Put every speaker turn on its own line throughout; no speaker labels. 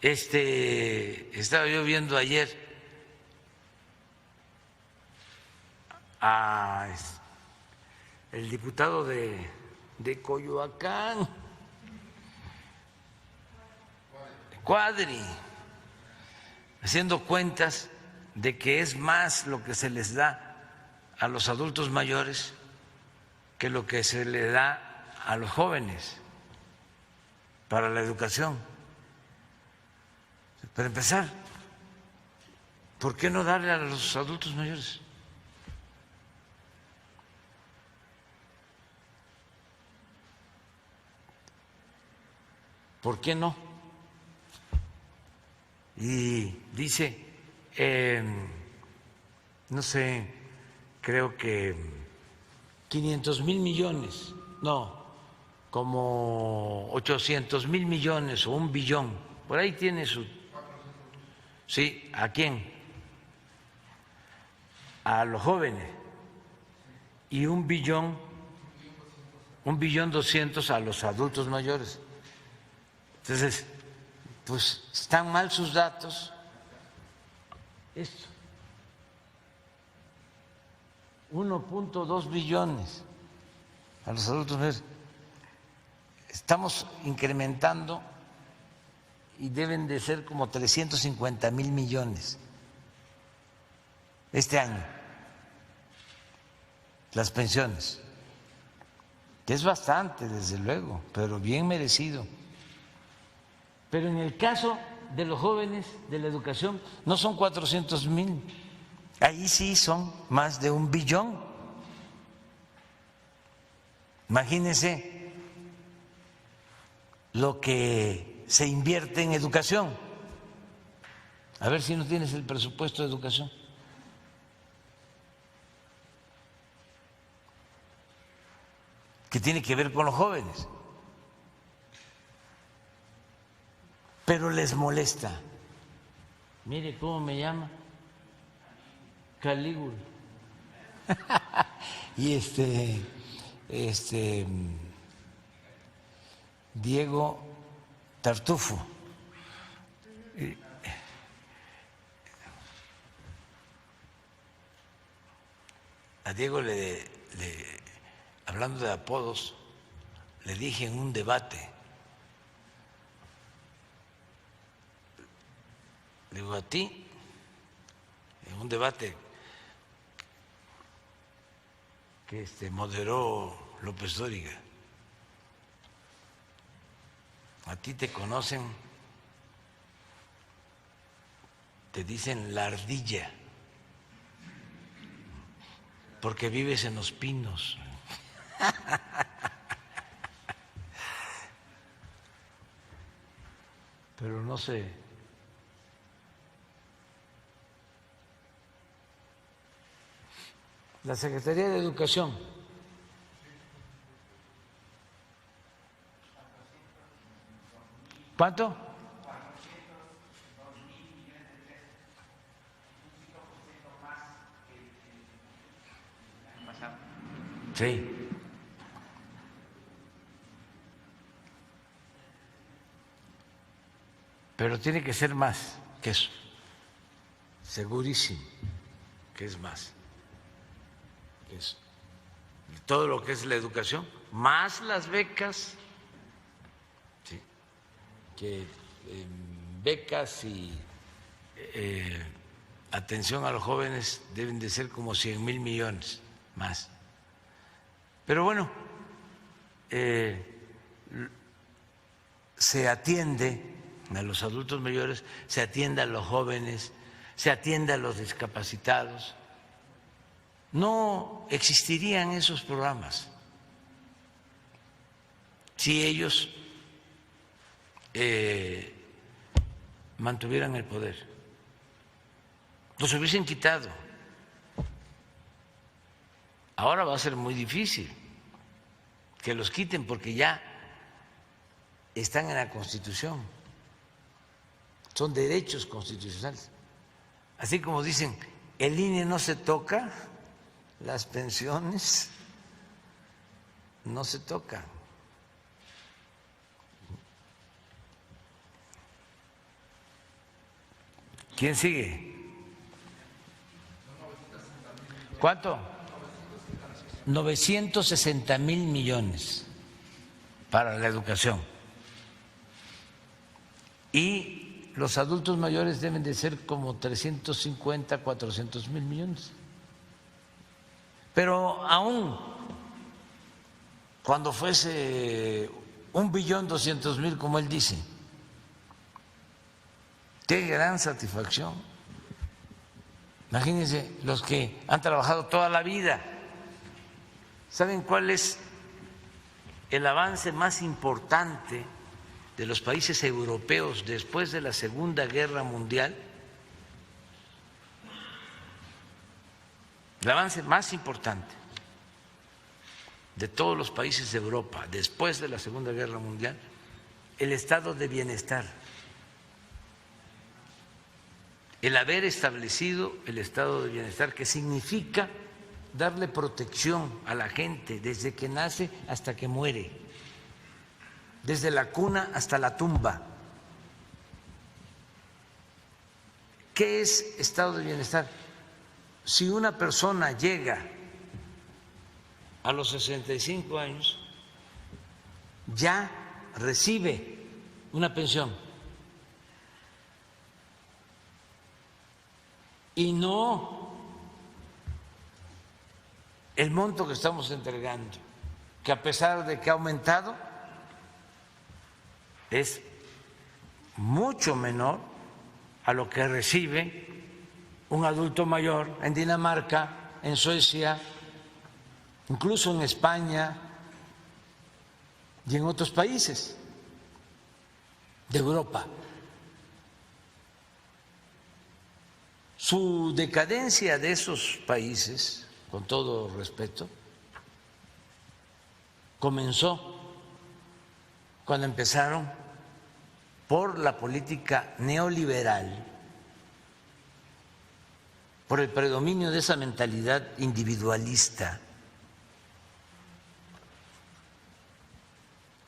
Estaba yo viendo ayer a el diputado de Coyoacán, Cuadri, haciendo cuentas de que es más lo que se les da a los adultos mayores que lo que se le da a los jóvenes para la educación. Para empezar, ¿por qué no darle a los adultos mayores? ¿Por qué no? Y dice, no sé, creo que 500,000 millones, no, como 800,000 millones o 1 billón, por ahí tiene su... Sí, ¿a quién? A los jóvenes. Y 1,200,000,000 a los adultos mayores. Entonces, pues están mal sus datos. Esto, 1.2 billones a los adultos mayores. Estamos incrementando y deben de ser como 350,000 millones este año las pensiones, que es bastante, desde luego, pero bien merecido. Pero en el caso de los jóvenes, de la educación, no son 400,000, ahí sí son más de 1 billón. Imagínense lo que se invierte en educación. A ver si no tienes el presupuesto de educación. Que tiene que ver con los jóvenes. Pero les molesta. Mire cómo me llama. Calígula. Y Diego Tartufo. A Diego hablando de apodos, le dije en un debate, le digo a ti, en un debate que moderó López Dóriga, a ti te conocen, te dicen la ardilla, porque vives en Los Pinos. Pero no sé. La Secretaría de Educación. ¿Cuánto? Sí. Pero tiene que ser más que eso. Segurísimo que es más que eso. Todo lo que es la educación, más las becas, ¿sí? Que becas y atención a los jóvenes deben de ser como 100,000 millones más. Pero bueno, se atiende a los adultos mayores, se atiende a los jóvenes, se atiende a los discapacitados. No existirían esos programas si ellos mantuvieran el poder. Los hubiesen quitado. Ahora va a ser muy difícil que los quiten porque ya están en la Constitución. Son derechos constitucionales. Así como dicen, el INE no se toca, las pensiones no se tocan. ¿Quién sigue? ¿Cuánto? 960,000 millones para la educación. Y los adultos mayores deben de ser como 350, 400,000 millones. Pero aún cuando fuese 1,200,000,000, como él dice, qué gran satisfacción. Imagínense los que han trabajado toda la vida. ¿Saben cuál es el avance más importante de los países europeos después de la Segunda Guerra Mundial? El avance más importante de todos los países de Europa después de la Segunda Guerra Mundial, el estado de bienestar. El haber establecido el estado de bienestar, que significa darle protección a la gente desde que nace hasta que muere, desde la cuna hasta la tumba. ¿Qué es estado de bienestar? Si una persona llega a los 65 años, ya recibe una pensión y no el monto que estamos entregando, que a pesar de que ha aumentado, es mucho menor a lo que recibe un adulto mayor en Dinamarca, en Suecia, incluso en España y en otros países de Europa. Su decadencia de esos países, con todo respeto, comenzó cuando empezaron por la política neoliberal, por el predominio de esa mentalidad individualista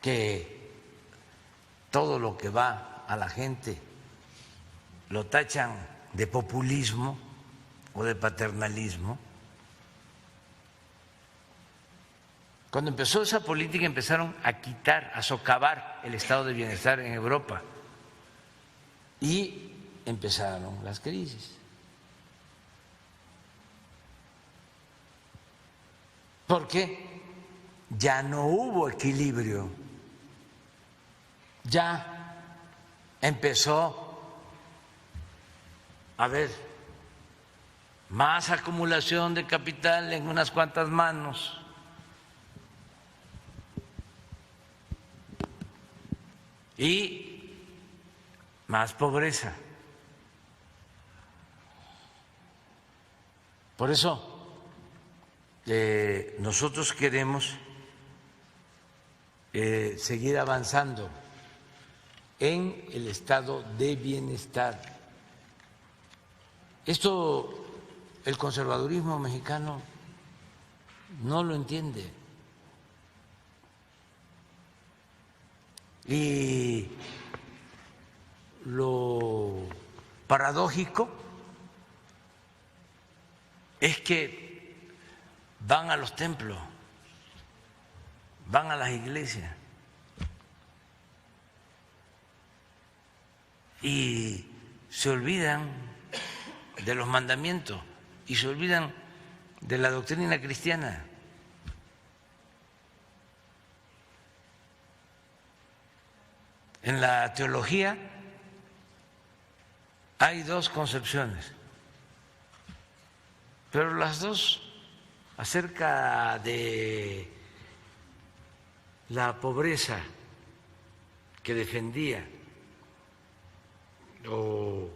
que todo lo que va a la gente lo tachan de populismo o de paternalismo. Cuando empezó esa política empezaron a quitar, a socavar el estado de bienestar en Europa y empezaron las crisis. Porque ya no hubo equilibrio, ya empezó a haber más acumulación de capital en unas cuantas manos y más pobreza. Por eso nosotros queremos seguir avanzando en el estado de bienestar. Esto el conservadurismo mexicano no lo entiende. Y lo paradójico es que van a los templos, van a las iglesias y se olvidan de los mandamientos y se olvidan de la doctrina cristiana. En la teología hay dos concepciones, pero las dos acerca de la pobreza que defendía o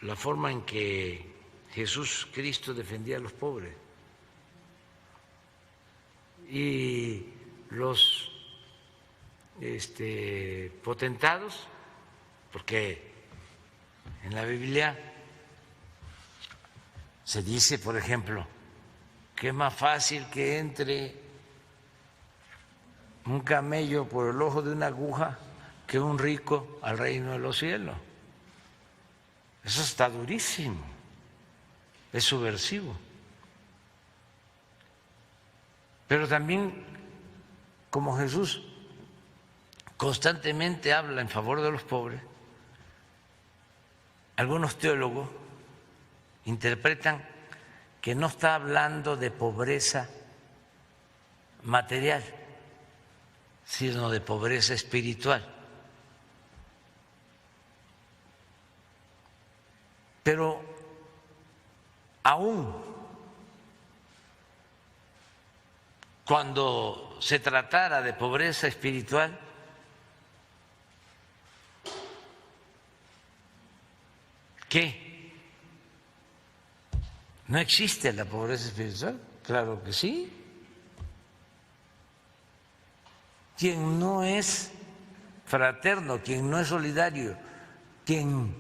la forma en que Jesús Cristo defendía a los pobres y los potentados, porque en la Biblia se dice, por ejemplo, que es más fácil que entre un camello por el ojo de una aguja que un rico al reino de los cielos. Eso está durísimo, es subversivo. Pero también, como Jesús constantemente habla en favor de los pobres, algunos teólogos interpretan que no está hablando de pobreza material, sino de pobreza espiritual. Pero aún cuando se tratara de pobreza espiritual, ¿qué? ¿No existe la pobreza espiritual? Claro que sí. Quien no es fraterno, quien no es solidario, quien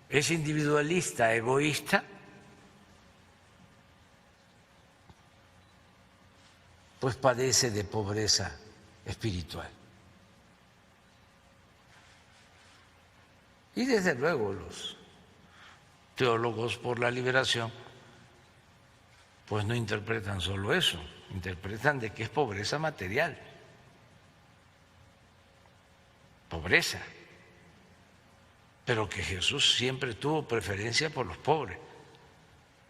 es individualista, egoísta, pues padece de pobreza espiritual. Y desde luego los teólogos por la liberación pues no interpretan solo eso, interpretan de que es pobreza material, pobreza, pero que Jesús siempre tuvo preferencia por los pobres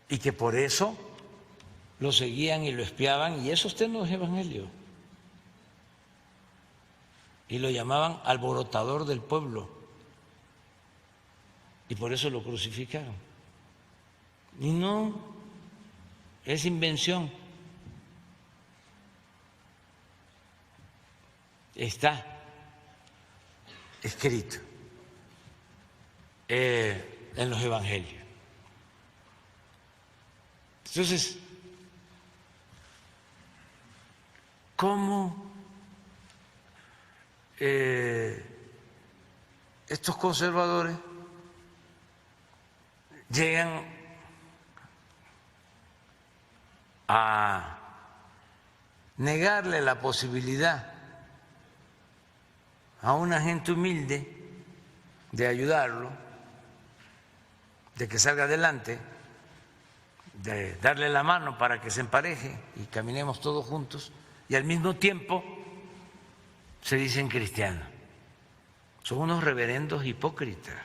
y que por eso lo seguían y lo espiaban, y eso está en los evangelios, y lo llamaban alborotador del pueblo, y por eso lo crucificaron. Y no es invención, está escrito en los evangelios. Entonces, ¿cómo estos conservadores llegan a negarle la posibilidad a una gente humilde de ayudarlo, de que salga adelante, de darle la mano para que se empareje y caminemos todos juntos, y al mismo tiempo se dicen cristianos? Son unos reverendos hipócritas.